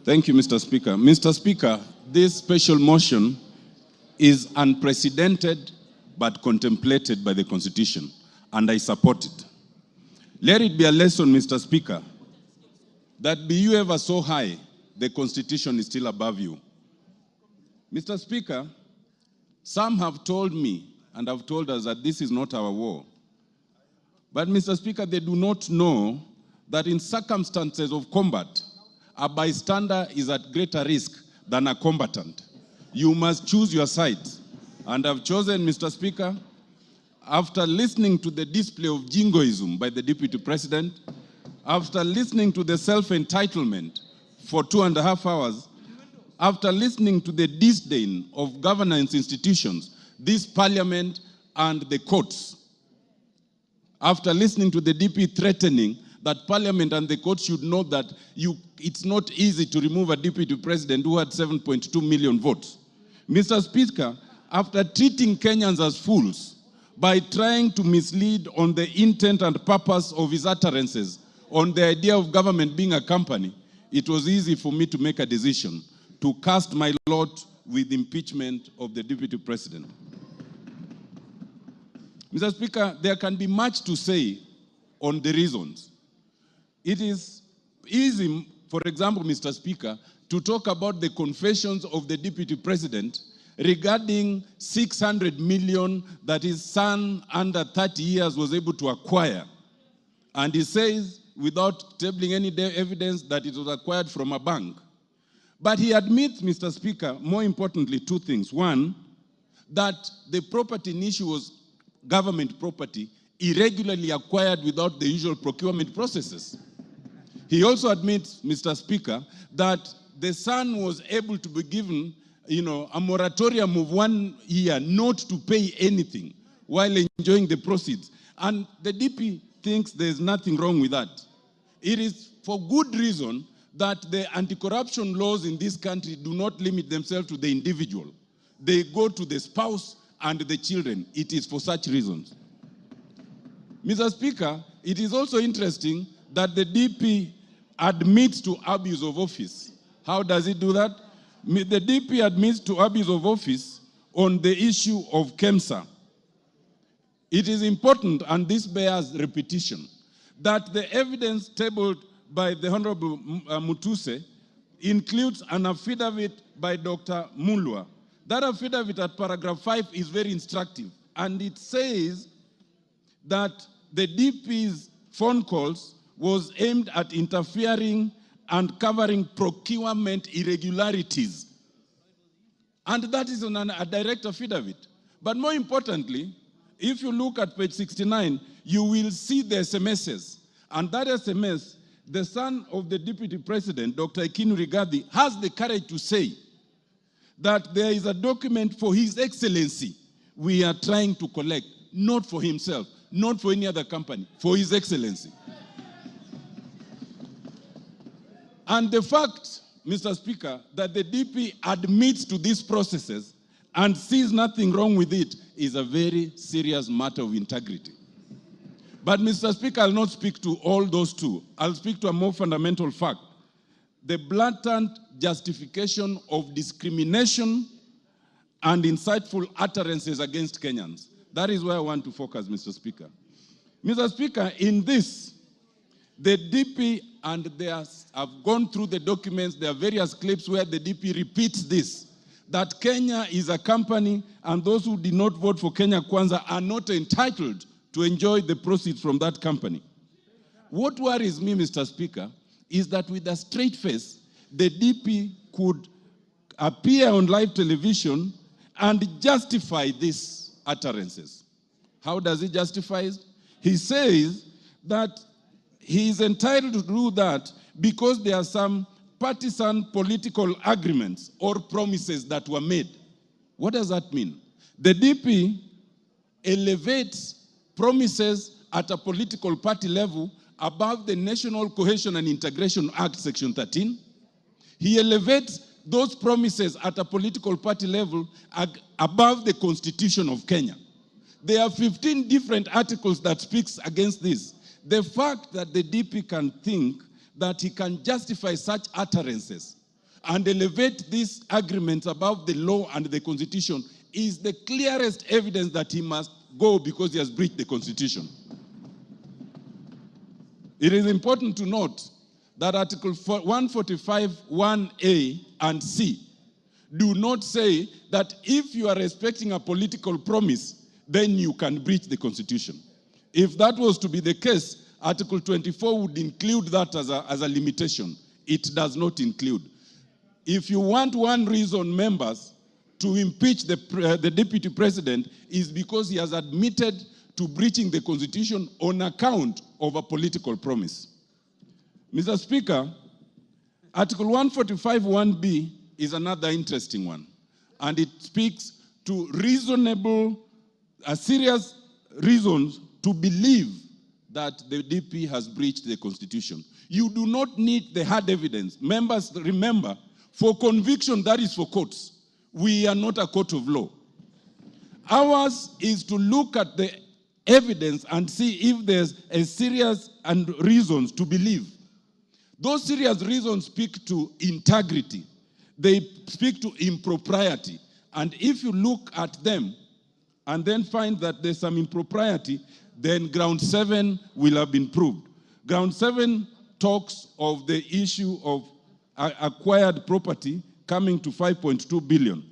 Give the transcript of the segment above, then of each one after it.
Thank you, Mr. Speaker. Mr. Speaker, this special motion is unprecedented but contemplated by the Constitution, and I support it. Let it be a lesson, Mr. Speaker, that be you ever so high, the Constitution is still above you. Mr. Speaker, some have told me and have told us that this is not our war. But, Mr. Speaker, they do not know that in circumstances of combat, a bystander is at greater risk than a combatant. You must choose your side. And I've chosen, Mr. Speaker, after listening to the display of jingoism by the Deputy President, after listening to the self-entitlement for 2.5 hours, after listening to the disdain of governance institutions, this parliament and the courts, after listening to the DP threatening that parliament and the courts should know that it's not easy to remove a deputy president who had 7.2 million votes. Mr. Speaker, after treating Kenyans as fools by trying to mislead on the intent and purpose of his utterances on the idea of government being a company, it was easy for me to make a decision to cast my lot with impeachment of the deputy president. Mr. Speaker, there can be much to say on the reasons. It is easy, for example, Mr. Speaker, to talk about the confessions of the deputy president regarding 600 million that his son under 30 years was able to acquire. And he says, without tabling any evidence, that it was acquired from a bank. But he admits, Mr. Speaker, more importantly, two things. One, that the property in issue was government property irregularly acquired without the usual procurement processes. He also admits, Mr. Speaker, that the son was able to be given, a moratorium of 1 year not to pay anything while enjoying the proceeds. And the DP thinks there's nothing wrong with that. It is for good reason that the anti-corruption laws in this country do not limit themselves to the individual. They go to the spouse and the children. It is for such reasons. Mr. Speaker, it is also interesting that the DP admits to abuse of office. How does it do that? The DP admits to abuse of office on the issue of KEMSA. It is important, and this bears repetition, that the evidence tabled by the Honorable Mutuse includes an affidavit by Dr. Mulwa. That affidavit at paragraph 5 is very instructive, and it says that the DP's phone calls was aimed at interfering and covering procurement irregularities. And that is on a direct affidavit. But more importantly, if you look at page 69, you will see the SMSs. And that SMS, the son of the deputy president, Dr. Ekinu Rigathi, has the courage to say that there is a document for His Excellency we are trying to collect, not for himself, not for any other company, for His Excellency. And the fact, Mr. Speaker, that the DP admits to these processes and sees nothing wrong with it is a very serious matter of integrity. But, Mr. Speaker, I'll not speak to all those two. I'll speak to a more fundamental fact. The blatant justification of discrimination and insightful utterances against Kenyans. That is where I want to focus, Mr. Speaker. Mr. Speaker, in this, the DP, and they have gone through the documents, there are various clips where the DP repeats this, that Kenya is a company and those who did not vote for Kenya Kwanza are not entitled to enjoy the proceeds from that company. What worries me, Mr. Speaker, is that with a straight face, the DP could appear on live television and justify these utterances. How does he justify it? He says that he is entitled to do that because there are some partisan political agreements or promises that were made. What does that mean? The DP elevates promises at a political party level above the National Cohesion and Integration Act, Section 13. He elevates those promises at a political party level above the Constitution of Kenya. There are 15 different articles that speaks against this. The fact that the DP can think that he can justify such utterances and elevate these agreements above the law and the constitution is the clearest evidence that he must go because he has breached the constitution. It is important to note that Article 145, 1A and C do not say that if you are respecting a political promise, then you can breach the constitution. If that was to be the case, Article 24 would include that as a limitation. It does not include. If you want one reason, members, to impeach the deputy president is because he has admitted to breaching the constitution on account of a political promise. Mr. Speaker, Article 145, 1B is another interesting one, and it speaks to serious reasons to believe that the DP has breached the constitution. You do not need the hard evidence. Members, remember, for conviction, that is for courts. We are not a court of law. Ours is to look at the evidence and see if there's a serious and reasons to believe. Those serious reasons speak to integrity. They speak to impropriety. And if you look at them and then find that there's some impropriety, then ground 7 will have been proved. Ground 7 talks of the issue of acquired property coming to 5.2 billion.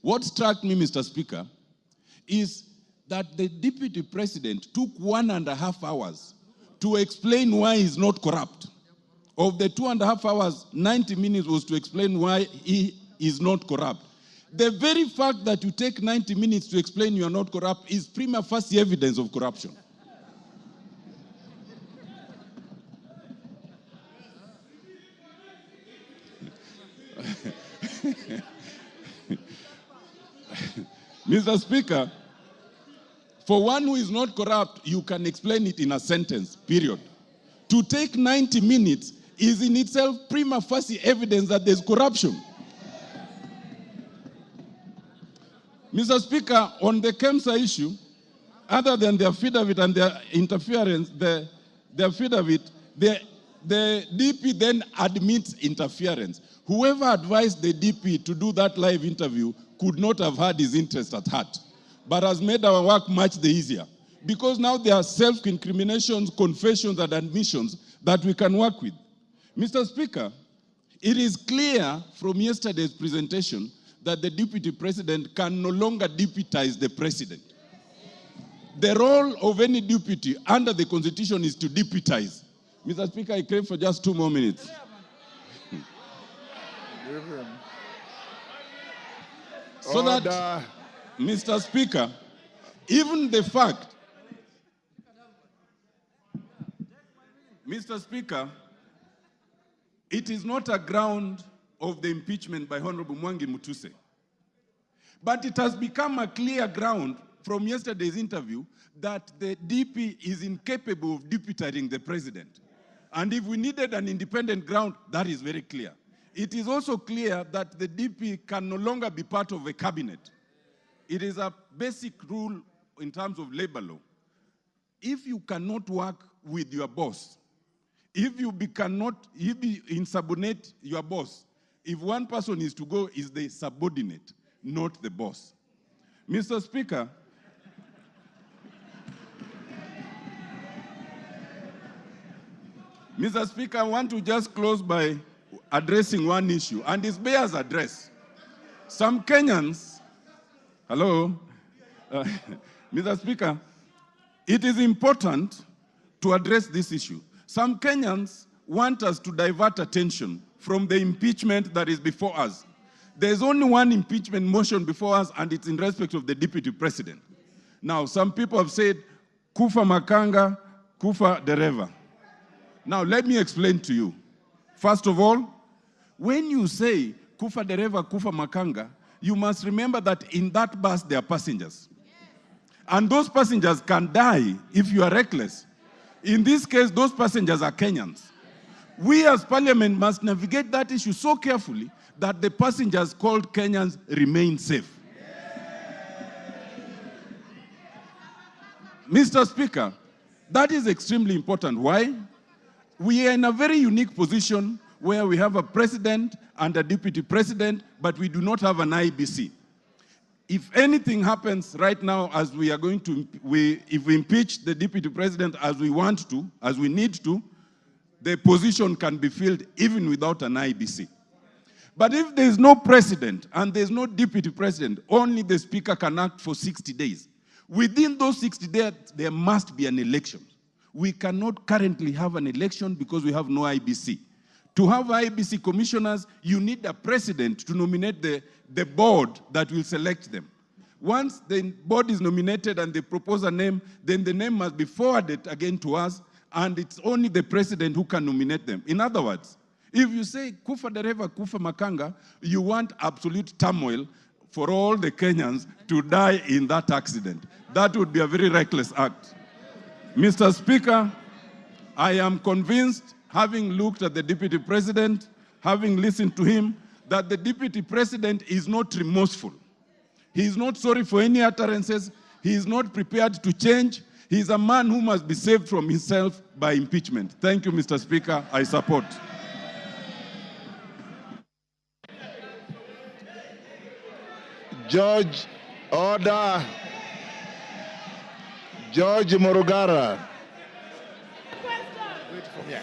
What struck me, Mr. Speaker, is that the deputy president took 1.5 hours to explain why he's not corrupt. Of the 2.5 hours, 90 minutes was to explain why he is not corrupt. The very fact that you take 90 minutes to explain you are not corrupt is prima facie evidence of corruption. Mr. Speaker, for one who is not corrupt, you can explain it in a sentence, period. To take 90 minutes is in itself prima facie evidence that there's corruption. Mr. Speaker, on the KEMSA issue, other than their affidavit and their interference, the affidavit, the DP then admits interference. Whoever advised the DP to do that live interview could not have had his interest at heart, but has made our work much the easier. Because now there are self-incriminations, confessions, and admissions that we can work with. Mr. Speaker, it is clear from yesterday's presentation that the deputy president can no longer deputize the president. The role of any deputy under the constitution is to deputize. Mr. Speaker, I crave for just 2 more minutes. So that, Mr. Speaker, even the fact, Mr. Speaker, it is not a ground of the impeachment by Honorable Mwangi Mutuse. But it has become a clear ground from yesterday's interview that the DP is incapable of deputizing the president. And if we needed an independent ground, that is very clear. It is also clear that the DP can no longer be part of a cabinet. It is a basic rule in terms of labor law. If you cannot work with your boss, if you insubordinate your boss, if one person is to go, is the subordinate, not the boss. Mr. Speaker, Mr. Speaker, I want to just close by addressing one issue, and it bears address. Some Kenyans, hello, Mr. Speaker, it is important to address this issue. Some Kenyans want us to divert attention from the impeachment that is before us. There's only one impeachment motion before us, and it's in respect of the deputy president. Now, some people have said, kufa makanga, kufa dereva. Now, let me explain to you. First of all, when you say kufa dereva, kufa makanga, you must remember that in that bus there are passengers. And those passengers can die if you are reckless. In this case, those passengers are Kenyans. We as parliament must navigate that issue so carefully that the passengers called Kenyans remain safe. Mr. Speaker, that is extremely important. Why? We are in a very unique position where we have a president and a deputy president, but we do not have an IBC. If anything happens right now, as we are going to, if we impeach the deputy president as we want to, as we need to, the position can be filled even without an IBC. But if there is no president and there is no deputy president, only the speaker can act for 60 days. Within those 60 days, there must be an election. We cannot currently have an election because we have no IBC. To have IBC commissioners, you need a president to nominate the board that will select them. Once the board is nominated and they propose a name, then the name must be forwarded again to us, and it's only the president who can nominate them. In other words, if you say kufa dereva kufa makanga, you want absolute turmoil for all the Kenyans to die in that accident. That would be a very reckless act. Mr. Speaker, I am convinced, having looked at the deputy president, having listened to him, that the deputy president is not remorseful. He is not sorry for any utterances. He is not prepared to change. He is a man who must be saved from himself by impeachment. Thank you, Mr. Speaker. I support. George, order. George Morugara. Wait for me.